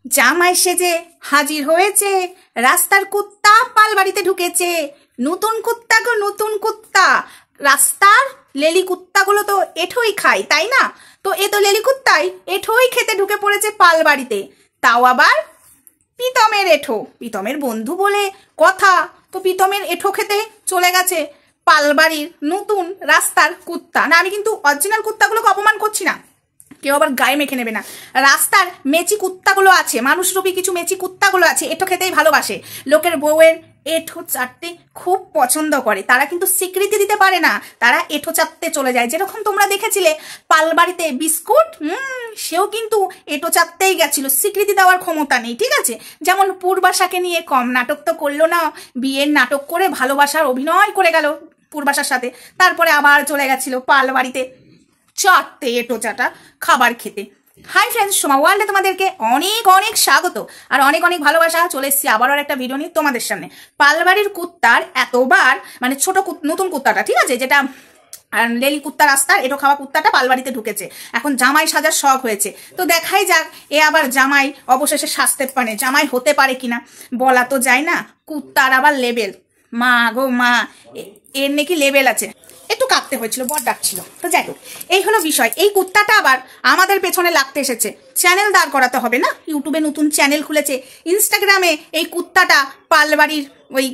জামাই সেজে হাজির হয়েছে, রাস্তার কুত্তা পালবাড়িতে ঢুকেছে। নতুন কুত্তা গো নতুন কুত্তা। রাস্তার লেলি কুত্তাগুলো তো এঠোই খায়, তাই না? তো এ তো লেলি কুত্তাই এঠোই খেতে ঢুকে পড়েছে পালবাড়িতে, তাও আবার প্রীতমের এঠো। প্রীতমের বন্ধু বলে কথা, তো প্রীতমের এঠো খেতে চলে গেছে পালবাড়ির নতুন রাস্তার কুত্তা। না, আমি কিন্তু অরিজিনাল কুত্তাগুলোকে অপমান করছি না, কেউ আবার গায়ে মেখে নেবে না। রাস্তার মেচি কুত্তাগুলো আছে, মানুষরূপী কিছু মেচি কুত্তাগুলো আছে, এঠো খেতেই ভালোবাসে, লোকের বউয়ের এঠো চাটতে খুব পছন্দ করে। তারা কিন্তু স্বীকৃতি দিতে পারে না, তারা এঠো চাটতে চলে যায়। যেরকম তোমরা দেখেছিলে পালবাড়িতে বিস্কুট, সেও কিন্তু এঠো চাটতেই গেছিল, স্বীকৃতি দেওয়ার ক্ষমতা নেই, ঠিক আছে? যেমন পূর্বাশাকে নিয়ে কম নাটক তো করলো না, বিয়ের নাটক করে ভালোবাসার অভিনয় করে গেল পূর্বাশার সাথে, তারপরে আবার চলে গেছিল পালবাড়িতে চাটতে, এটো চাটা খাবার খেতে। হাই ফ্রেন্ডস, সোমা ওয়ার্ল্ডে তোমাদেরকে অনেক অনেক স্বাগত আর অনেক অনেক ভালোবাসা। চলে এসেছি আবারও একটা ভিডিও নিয়ে তোমাদের সামনে। পালবাড়ির কুত্তার এতবার মানে ছোট নতুন কুত্তাটা, ঠিক আছে, যেটা লেলি কুত্তা রাস্তার এটো খাওয়া কুত্তাটা পালবাড়িতে ঢুকেছে, এখন জামাই সাজার শখ হয়েছে। তো দেখাই যাক এ আবার জামাই অবশেষে সাজতে পারে, জামাই হতে পারে কিনা বলা তো যায় না। কুত্তার আবার লেবেল, মা গো মা, এর নাকি লেবেল আছে। একটু কাঁদতে হয়েছিল, বড় ডাকছিল। তো যাই হোক, এই হলো বিষয়। এই কুত্তাটা আবার আমাদের পেছনে লাগতে এসেছে। চ্যানেল দাঁড় করাতে হবে না, ইউটিউবে নতুন চ্যানেল খুলেছে, ইনস্টাগ্রামে এই কুত্তাটা পালবাড়ির ওই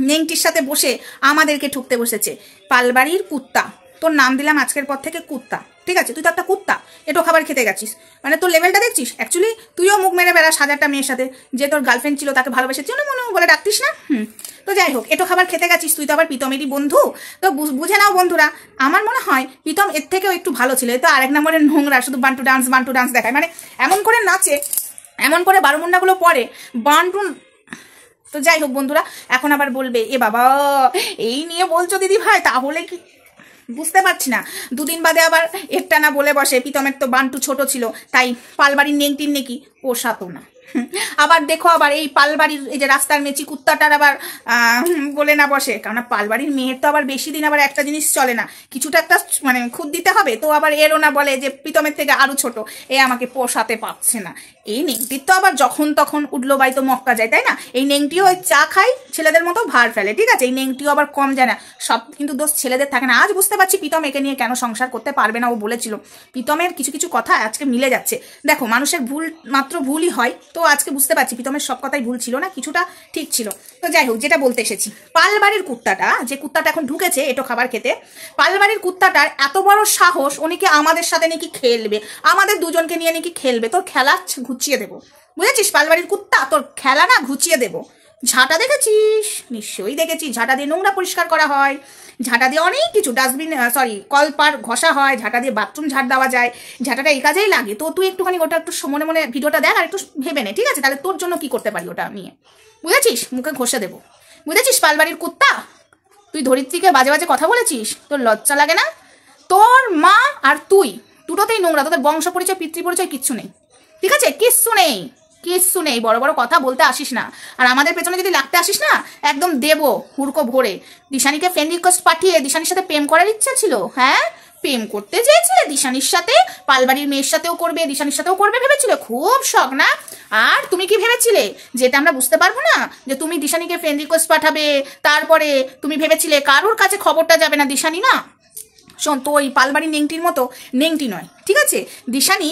নেংটির সাথে বসে আমাদেরকে ঠুকতে বসেছে। পালবাড়ির কুত্তা, তোর নাম দিলাম আজকের পর থেকে কুত্তা, ঠিক আছে? তুই তো একটা কুত্তা, এটো খাবার খেতে গেছিস, মানে তোর লেভেলটা দেখছিস। অ্যাকচুয়ালি তুইও মুখ মেরে বেড়াস হাজারটা মেয়ের সাথে, যে তোর গার্লফ্রেন্ড ছিল তাকে ভালোবেসেছিল মনে বলে ডাকতিস না। তো যাই হোক, এটো খাবার খেতে গেছিস, তুই তো আবার প্রীতমেরই বন্ধু। তো বুঝে নাও বন্ধুরা, আমার মনে হয় প্রীতম এর থেকেও একটু ভালো ছিল। তো আরেক নম্বরের নোংরা, শুধু বান্টু ডান্স দেখায়, মানে এমন করে নাচে, এমন করে বারোমুন্ডাগুলো পরে বান্টু। তো যাই হোক বন্ধুরা, এখন আবার বলবে এ বাবা এই নিয়ে বলছো দিদি ভাই, তাহলে কি বুঝতে পারছি না। দুদিন বাদে আবার একটা না বলে বসে প্রীতমের তো বান্টু ছোট ছিল, তাই পালবাড়ির নেংটির নাকি পোষাতো না। আবার দেখো আবার এই পালবাড়ির এই যে রাস্তার মেচি কুত্তাটার আবার বলে না বসে, কারণ পালবাড়ির মেয়ের তো আবার বেশি দিন আবার একটা জিনিস চলে না, কিছুটা একটা মানে খুদ দিতে হবে। তো আবার এরও না বলে যে প্রীতমের থেকে আরো ছোট, এ আমাকে পোষাতে পারছে না। এই নেংটির তো আবার যখন তখন উঠলো বাই তো মক্কা যায়, তাই না? এই নেংটিও ওই চা খাই ছেলেদের মতো ভার ফেলে, ঠিক আছে? এই নেংটিও আবার কম যায় না, সব কিন্তু দোষ ছেলেদের থাকে না। আজ বুঝতে পারছি প্রীতম একে নিয়ে কেন সংসার করতে পারবে না। ও বলেছিল প্রীতমের কিছু কিছু কথা আজকে মিলে যাচ্ছে। দেখো, মানুষের ভুল মাত্র ভুলই হয়, তো আজকে বুঝতে পারছি প্রীতমের সব কথাই ভুল ছিল না, কিছুটা ঠিক ছিল। তো যাই হোক, যেটা বলতে এসেছি, পালবাড়ির কুত্তাটা, যে কুত্তাটা এখন ঢুকেছে এটো খাবার খেতে, পালবাড়ির কুত্তাটার এত বড় সাহস, ও নাকি আমাদের সাথে নাকি খেলবে, আমাদের দুজনকে নিয়ে নাকি খেলবে। তোর খেলা ঘুচিয়ে দেবো, বুঝেছিস? পালবাড়ির কুত্তা, তোর খেলা না ঘুচিয়ে দেবো। ঝাঁটা দেখেছিস? নিশ্চয়ই দেখেছিস। ঝাঁটা দিয়ে নোংরা পরিষ্কার করা হয়, ঝাঁটা দিয়ে অনেক কিছু, ডাস্টবিন কলপার ঘষা হয়, ঝাঁটা দিয়ে বাথরুম ঝাড় দেওয়া যায়, ঝাঁটাটা এই কাজেই লাগে। তো তুই একটুখানি ওটা একটু মনে মনে ভিডিওটা দেখ আর একটু ভেবে নে, ঠিক আছে? তাহলে তোর জন্য কি করতে পারি ওটা নিয়ে, বুঝেছিস? মুখে ঘষে দেবো, বুঝেছিস? পালবাড়ির কুত্তা, তুই ধরিত্রীকে বাজে বাজে কথা বলেছিস, তোর লজ্জা লাগে না? তোর মা আর তুই দুটোতেই নোংরা, তোদের বংশ পরিচয় পিতৃ পরিচয় কিচ্ছু নেই, ঠিক আছে? কিচ্ছু নেই, কিচ্ছু নেই। বড় বড় কথা বলতে আসিস না, আর আমাদের পেছনে যদি লাগতে আসিস না, একদম দেবো হুড়কো ভরে। দিশানিকে ফ্রেন্ড রিকোয়েস্ট পাঠিয়ে দিশানির সাথে প্রেম করার ইচ্ছা ছিল, হ্যাঁ? প্রেম করতে চেয়েছিলে দিশানির সাথে, পালবাড়ির মেয়ের সাথেও করবে, দিশানির সাথেও করবে ভেবেছিলে, খুব শখ না? আর তুমি কি ভেবেছিলে যেটা আমরা বুঝতে পারবো না, যে তুমি দিশানিকে ফ্রেন্ড রিকোয়েস্ট পাঠাবে, তারপরে তুমি ভেবেছিলে কারোর কাছে খবরটা যাবে না? দিশানি না, শোন, তো ওই পালবাড়ির নেংটির মতো নেংটি নয়, ঠিক আছে? দিশানি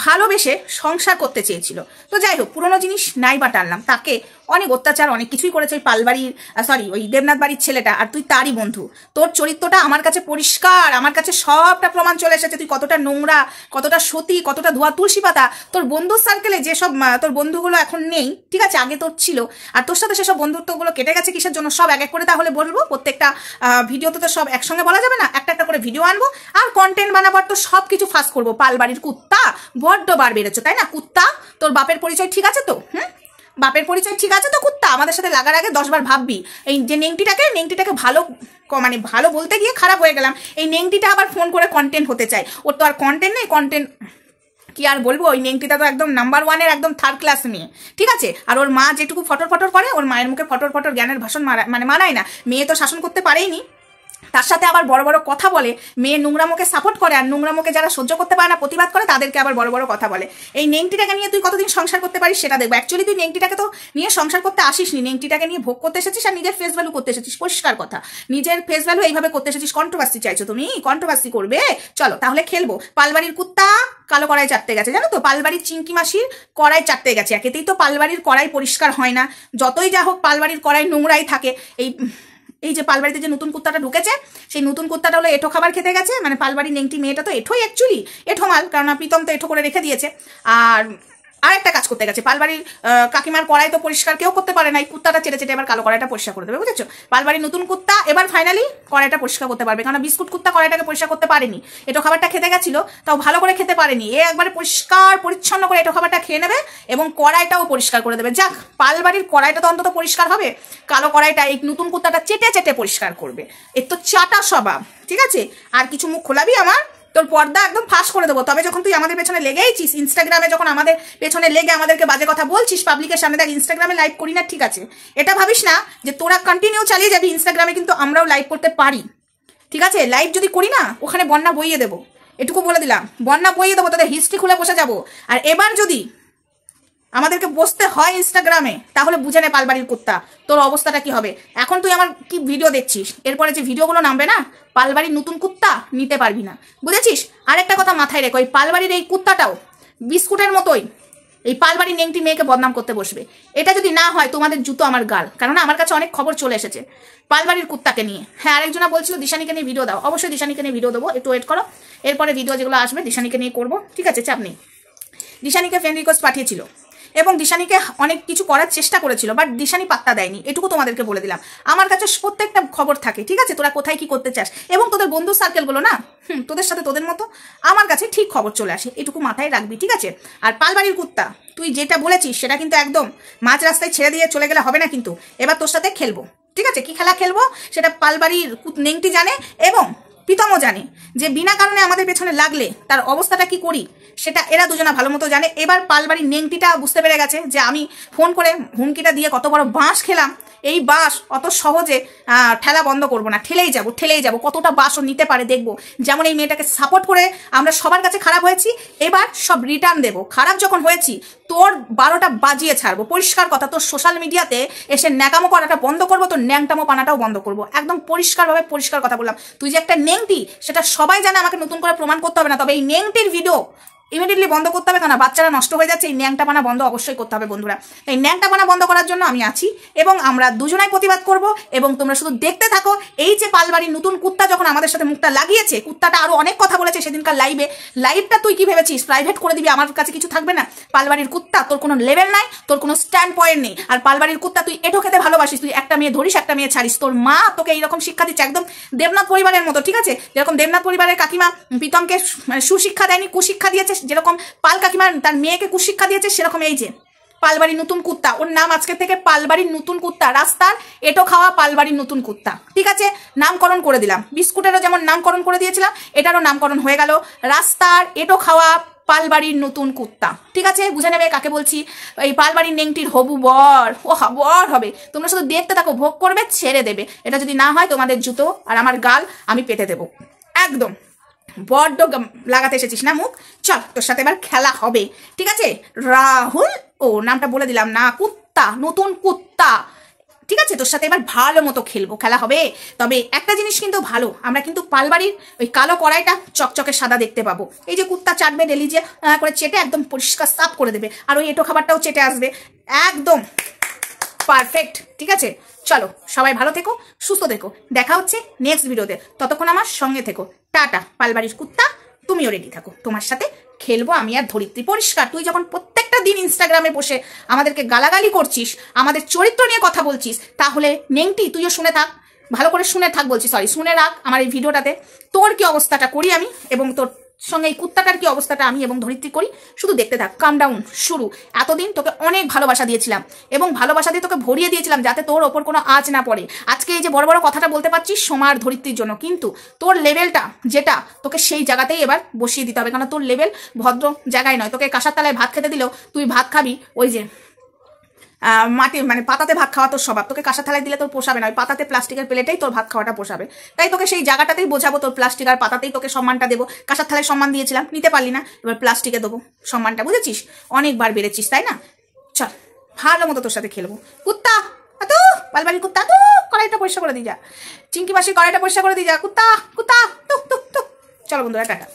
ভালোবেসে সংসার করতে চেয়েছিল। তো যাই হোক, পুরোনো জিনিস নাই বা টানলাম, তাকে অনেক অত্যাচার অনেক কিছুই করেছে ওই পালবাড়ির ওই দেবনাথ বাড়ির ছেলেটা, আর তুই তারই বন্ধু। তোর চরিত্রটা আমার কাছে পরিষ্কার, আমার কাছে সবটা প্রমাণ চলে এসেছে, তুই কতটা নোংরা, কতটা সতী, কতটা ধোয়া তুলসী পাতা। তোর বন্ধুর সার্কেলে যেসব তোর বন্ধুগুলো এখন নেই, ঠিক আছে, আগে তোর ছিল, আর তোর সাথে সেসব বন্ধুত্বগুলো কেটে গেছে কিসের জন্য, সব এক এক করে তাহলে বলবো। প্রত্যেকটা ভিডিওতে তো সব একসঙ্গে বলা যাবে না, একটা একটা করে ভিডিও আনবো আর কন্টেন্ট বানাবার তো সব কিছু ফাঁস করবো। পালবাড়ির কুত্তা, বড্ড বার বেড়েছো, তাই না? কুত্তা, তোর বাপের পরিচয় ঠিক আছে তো? বাপের পরিচয় ঠিক আছে তো কুত্তা? আমাদের সাথে লাগার আগে 10 বার ভাববি। এই যে নেংটিটাকে ভালো, মানে ভালো বলতে গিয়ে খারাপ হয়ে গেলাম। এই নেংটিটা আবার ফোন করে কন্টেন্ট হতে চায়, ওর তো আর কন্টেন্ট নেই। কন্টেন্ট কি আর বলবো, ওই নেংটিটা তো একদম নাম্বার 1-এর একদম 3rd ক্লাস মেয়ে, ঠিক আছে? আর ওর মা যেটুকু ফটর ফটর করে, ওর মায়ের মুখে ফটর ফটর জ্ঞানের ভাষণ মানে মানায় না। মেয়ে তো শাসন করতে পারেই নি, তার সাথে আবার বড় বড় কথা বলে, মেয়ে নোংরামোকে সাপোর্ট করে, আর নোংরামোকে যারা সহ্য করতে পারে না প্রতিবাদ করে তাদেরকে আবার বড় বড় কথা বলে। এই নেংটিটাকে নিয়ে তুই কতদিন সংসার করতে পারিস সেটা দেখবো। অ্যাকচুয়ালি তুই নেংটিটাকে তো নিয়ে সংসার করতে আসিসনি, নেংটিটাকে নিয়ে ভোগ করতে এসেছিস আর নিজের ফেস ভ্যালু করতে এসেছিস। পরিষ্কার কথা, নিজের ফেস ভ্যালু এইভাবে করতে এসেছিস। কন্ট্রোভার্সি চাইছো তুমি, কন্ট্রোভার্সি করবে? চলো তাহলে খেলবো। পালবাড়ির কুত্তা কালো কড়াই চাটতে গেছে, জানো তো, পালবাড়ির চিংকি মাসির কড়াই চাটতে গেছে। একেতেই তো পালবাড়ির কড়াই পরিষ্কার হয় না, যতই যা হোক পালবাড়ির কড়াই নোংরাই থাকে। এই যে পালবাড়িতে যে নতুন কুত্তাটা ঢুকেছে, সেই নতুন কুত্তাটা হলো এঁঠো খাবার খেতে গেছে। মানে পালবাড়ির নেংটি মেয়েটা তো এঁঠোই, অ্যাকচুয়ালি এঁঠো মাল, কারণ প্রীতম তো এঁঠো করে রেখে দিয়েছে। আর একটা কাজ করতে গেছে, পালবাড়ির কাকিমার কড়াই তো পরিষ্কার কেউ করতে পারে না, এই কুত্তাটা চেটে চেটে এবার কালো কড়াইটা পরিষ্কার করে দেবে, বুঝেছো? পালবাড়ির নতুন কুত্তা এবার ফাইনালি কড়াইটা পরিষ্কার করতে পারবে, কারণ বিস্কুট কুত্তা কড়াইটাকে পরিষ্কার করতে পারেনি। এঁটো খাবারটা খেতে গেছিল, তাও ভালো করে খেতে পারেনি। এ একবারে পরিষ্কার পরিচ্ছন্ন করে এঁটো খাবারটা খেয়ে নেবে এবং কড়াইটাও পরিষ্কার করে দেবে। যাক, পালবাড়ির কড়াইটা তো অন্তত পরিষ্কার হবে, কালো কড়াইটা এই নতুন কুত্তাটা চেটে চেটে পরিষ্কার করবে। এর তো চাটা স্বভাব, ঠিক আছে? আর কিছু মুখ খোলাবি আমার, তোর পর্দা একদম ফাঁস করে দেবো। তবে যখন তুই আমাদের পেছনে লেগেইছিস, ইনস্টাগ্রামে যখন আমাদের পেছনে লেগে আমাদেরকে বাজে কথা বলছিস পাবলিকের সামনে, দেখ ইনস্টাগ্রামে লাইভ করি না, ঠিক আছে? এটা ভাবিস না যে তোরা কন্টিনিউ চালিয়ে যাবি, ইনস্টাগ্রামে কিন্তু আমরাও লাইভ করতে পারি, ঠিক আছে? লাইভ যদি করি না, ওখানে বন্যা বইয়ে দেবো, এটুকু বলে দিলাম। বন্যা বইয়ে দেবো, তোদের হিস্ট্রি খুলে বসে যাবো। আর এবার যদি আমাদেরকে বসতে হয় ইনস্টাগ্রামে, তাহলে বুঝে নে পালবাড়ির কুত্তা তোর অবস্থাটা কি হবে। এখন তুই আমার কি ভিডিও দেখছিস, এরপরে যে ভিডিওগুলো নামবে না, পালবাড়ির নতুন কুত্তা নিতে পারবি না, বুঝেছিস? আরেকটা কথা মাথায় রেখো, এই পালবাড়ির এই কুত্তাটাও বিস্কুটের মতোই এই পালবাড়ির নেংটি মেয়েকে বদনাম করতে বসবে। এটা যদি না হয় তোমাদের জুতো আমার গাল, কারণ আমার কাছে অনেক খবর চলে এসেছে পালবাড়ির কুত্তাকে নিয়ে। হ্যাঁ, আরেকজনা বলছিল দিশানিকে নিয়ে ভিডিও দাও, অবশ্যই দিশানিকে নিয়ে ভিডিও দেবো, একটু ওয়েট করো। এরপরে ভিডিও যেগুলো আসবে দিশানিকে নিয়ে করবো, ঠিক আছে? চাপ নেই। দিশানিকে ফ্রেন্ড রিকোয়েস্ট পাঠিয়েছিল এবং দিশানিকে অনেক কিছু করার চেষ্টা করেছিল, বাট দিশানি পাত্তা দেয়নি, এটুকু তোমাদেরকে বলে দিলাম। আমার কাছে প্রত্যেকটা খবর থাকে, ঠিক আছে? তোরা কোথায় কি করতে চাস, এবং তোদের বন্ধু সার্কেলগুলো না, তোদের সাথে তোদের মতো আমার কাছে ঠিক খবর চলে আসে, এটুকু মাথায় রাখবি, ঠিক আছে? আর পালবাড়ির কুত্তা, তুই যেটা বলেছিস সেটা কিন্তু একদম মাঝ রাস্তায় ছেড়ে দিয়ে চলে গেলে হবে না, কিন্তু এবার তোর সাথে খেলবো, ঠিক আছে? কি খেলা খেলবো সেটা পালবাড়ির নেংটি জানে এবং প্রীতমও জানে, যে বিনা কারণে আমাদের পেছনে লাগলে তার অবস্থাটা কি করি সেটা এরা দুজনা ভালো মতো জানে। এবার পালবাড়ির নেংটিটা বুঝতে পেরে গেছে যে আমি ফোন করে হুমকিটা দিয়ে কত বড় বাঁশ খেলাম, এই বাঁশ অত সহজে ঠেলা বন্ধ করবো না, ঠেলেই যাবো, কতটা বাঁশও নিতে পারে দেখবো। যেমন এই মেয়েটাকে সাপোর্ট করে আমরা সবার কাছে খারাপ হয়েছি, এবার সব রিটার্ন দেবো। খারাপ যখন হয়েছি তোর 12টা বাজিয়ে ছাড়বো, পরিষ্কার কথা। তোর সোশ্যাল মিডিয়াতে এসে ন্যাকামো করাটা বন্ধ করবো, তোর ন্যাংটামো পানাটাও বন্ধ করবো, একদম পরিষ্কারভাবে পরিষ্কার কথা বললাম। তুই যে একটা নেংটি সেটা সবাই জানে, আমাকে নতুন করে প্রমাণ করতে হবে না। তবে এই নেংটির ভিডিও ইমিডিয়েটলি বন্ধ করতে হবে, কারণ বাচ্চারা নষ্ট হয়ে যাচ্ছে। এই ন্যাংটা পানা বন্ধ অবশ্যই করতে হবে বন্ধুরা। এই ন্যাংটা পানা বন্ধ করার জন্য আমি আছি এবং আমরা দুজনাই প্রতিবাদ করব, এবং তোমরা শুধু দেখতে থাকো। এই যে পালবাড়ির নতুন কুত্তা যখন আমাদের সাথে মুখটা লাগিয়েছে, কুত্তাটা আরো অনেক কথা বলেছে সেদিনকার লাইভটা তুই কি ভেবেছিস প্রাইভেট করে দিবি, আমার কাছে কিছু থাকবে না? পালবাড়ির কুত্তা, তোর কোনো লেভেল নাই, তোর কোনো স্ট্যান্ড পয়েন্ট নেই। আর পালবাড়ির কুত্তা, তুই এঁঠো খেতে ভালোবাসিস, তুই একটা মেয়ে ধরিস একটা মেয়ে ছাড়িস। তোর মা তোকে এইরকম শিক্ষা দিচ্ছে, একদম দেবনাথ পরিবারের মতো, ঠিক আছে? যেরকম দেবনাথ পরিবারের কাকিমা প্রীতমকে সুশিক্ষা দেয়নি, কুশিক্ষা দিয়েছে, যেরকম পাল কাকিমা তার মেয়েকে কুশিক্ষা দিয়েছে, সেরকম এই যে পালবাড়ির নতুন কুত্তা, ওর নাম আজকে থেকে পালবাড়ির নতুন কুত্তা, রাস্তার এঁটো খাওয়া পালবাড়ির নতুন কুত্তা, ঠিক আছে? নামকরণ করে দিলাম, বিস্কুটেরও যেমন নামকরণ করে দিয়েছিলাম, এটারও নামকরণ হয়ে গেল রাস্তার এঁটো খাওয়া পালবাড়ির নতুন কুত্তা, ঠিক আছে? বুঝে নেবে কাকে বলছি। এই পালবাড়ির নেংটির হবু বর, ও বর হবে। তোমরা শুধু দেখতে থাকো, ভোগ করবে, ছেড়ে দেবে। এটা যদি না হয় তোমাদের জুতো আর আমার গাল আমি পেতে দেবো একদম। বড্ড লাগাতে এসেছিস না মুখ, চল তোর সাথে এবার খেলা হবে, ঠিক আছে? রাহুল, ও নামটা বলে দিলাম না, কুত্তা, নতুন কুত্তা, ঠিক আছে? তোর সাথে এবার ভালো মতো খেলবো, খেলা হবে। তবে একটা জিনিস কিন্তু ভালো, আমরা কিন্তু পালবাড়ির ওই কালো কড়াইটা চকচকে সাদা দেখতে পাবো। এই যে কুত্তা চাটবে ডেলি, যে করে চেটে একদম পরিষ্কার সাফ করে দেবে, আর ওই এঁটো খাবারটাও চেটে আসবে, একদম পারফেক্ট, ঠিক আছে? চলো সবাই ভালো থেকো, সুস্থ থেকো, দেখা হচ্ছে নেক্সট ভিডিওতে। ততক্ষণ আমার সঙ্গে থেকো, টাটা। পালবাড়ির কুত্তা, তুমিও রেডি থাকো, তোমার সাথে খেলবো আমি আর ধরিত্রী। পরিষ্কার, তুই যখন প্রত্যেকটা দিন ইনস্টাগ্রামে বসে আমাদেরকে গালাগালি করছিস, আমাদের চরিত্র নিয়ে কথা বলছিস, তাহলে নেংটি তুইও শুনে থাক, ভালো করে শুনে থাক বলছি, সরি শুনে রাখ আমার এই ভিডিওটাতে তোর কি অবস্থাটা করি আমি, এবং তোর সঙ্গে এই কুত্তাটার কি অবস্থাটা আমি এবং ধরিত্রী করি, শুধু দেখতে থাক। কাম ডাউন শুরু। এতদিন তোকে অনেক ভালোবাসা দিয়েছিলাম এবং ভালোবাসা দিয়ে তোকে ভরিয়ে দিয়েছিলাম যাতে তোর ওপর কোনো আঁচ না পড়ে। আজকে এই যে বড় বড় কথাটা বলতে পারছিস সোমার ধরিত্রীর জন্য, কিন্তু তোর লেভেলটা যেটা, তোকে সেই জায়গাতেই এবার বসিয়ে দিতে হবে, কারণ তোর লেভেল ভদ্র জায়গায় নয়। তোকে কাঁসার তলায় ভাত খেতে দিলেও তুই ভাত খাবি ওই যে মাটি মানে পাতাতে ভাত খাওয়া তোর স্বভাব, তোকে কাঁসা থালায় দিলে তোর পোষাবে না, ওই পাতাতে প্লাস্টিকের প্লেটেই তোর ভাত খাওয়াটা পোষাবে। তাই তোকে সেই জায়গাটাতেই বোঝাবো, তোর প্লাস্টিক আর পাতাতেই তোকে সম্মানটা দেবো। কাঁসার থালায় সম্মান দিয়েছিলাম, নিতে পারলি না, এবার প্লাস্টিকে দেবো সম্মানটা, বুঝেছিস? অনেকবার বেড়েছিস তাই না? চল ভালো মতো তোর সাথে খেলবো। কুত্তা তু পালবাড়ির কুত্তা, তু কড়াইটা পরিষ্কার করে দিয়ে যা, চিংকি মাসির কড়াইটা পরিষ্কার করে দিয়ে যা, কুত্তা কুত্তা তু তু তু। চলো বন্ধুরা, টাটা।